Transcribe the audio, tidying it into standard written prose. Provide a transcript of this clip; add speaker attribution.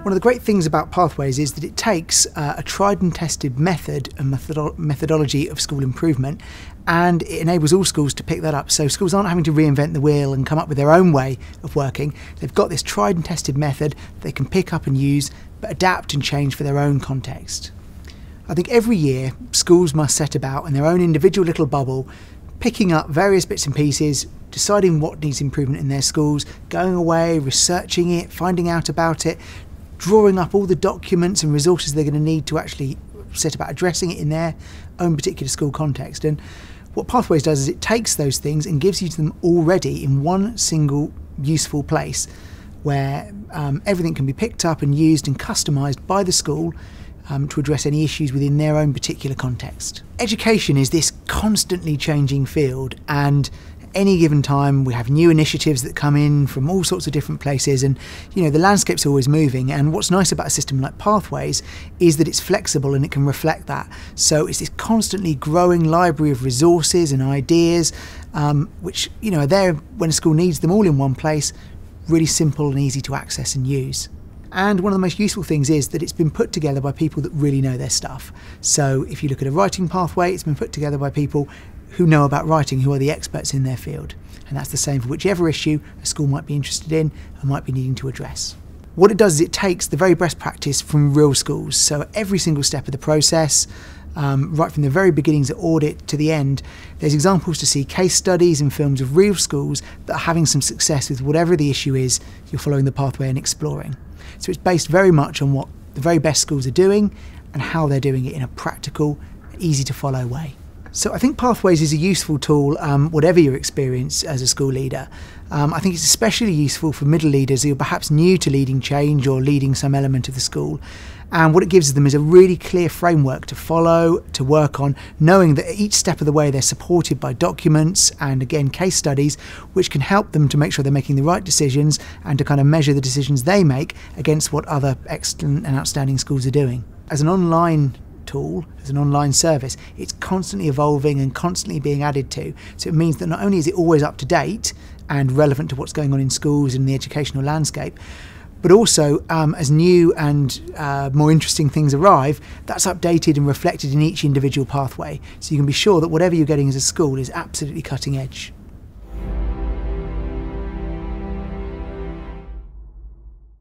Speaker 1: One of the great things about Pathways is that it takes a tried and tested method and methodology of school improvement, and it enables all schools to pick that up. So schools aren't having to reinvent the wheel and come up with their own way of working. They've got this tried and tested method that they can pick up and use, but adapt and change for their own context. I think every year schools must set about in their own individual little bubble, picking up various bits and pieces, deciding what needs improvement in their schools, going away, researching it, finding out about it, drawing up all the documents and resources they're going to need to actually set about addressing it in their own particular school context. And what Pathways does is it takes those things and gives you them already in one single useful place where everything can be picked up and used and customised by the school to address any issues within their own particular context. Education is this constantly changing field, and any given time we have new initiatives that come in from all sorts of different places, and the landscape's always moving. And what's nice about a system like Pathways is that it's flexible and it can reflect that. So it's this constantly growing library of resources and ideas which are there when a school needs them all in one place, really simple and easy to access and use. And one of the most useful things is that it's been put together by people that really know their stuff. So if you look at a writing pathway, it's been put together by people who know about writing, who are the experts in their field. And that's the same for whichever issue a school might be interested in and might be needing to address. What it does is it takes the very best practice from real schools. So every single step of the process, right from the very beginnings of audit to the end, there's examples to see, case studies and films of real schools that are having some success with whatever the issue is you're following the pathway and exploring. So it's based very much on what the very best schools are doing and how they're doing it in a practical, easy to follow way. So I think Pathways is a useful tool, whatever your experience as a school leader. I think it's especially useful for middle leaders who are perhaps new to leading change or leading some element of the school. And what it gives them is a really clear framework to follow, to work on, knowing that at each step of the way they're supported by documents and, again, case studies, which can help them to make sure they're making the right decisions and to kind of measure the decisions they make against what other excellent and outstanding schools are doing. As an online tool, as an online service, it's constantly evolving and constantly being added to. So it means that not only is it always up to date and relevant to what's going on in schools and the educational landscape, but also as new and more interesting things arrive, that's updated and reflected in each individual pathway. So you can be sure that whatever you're getting as a school is absolutely cutting edge.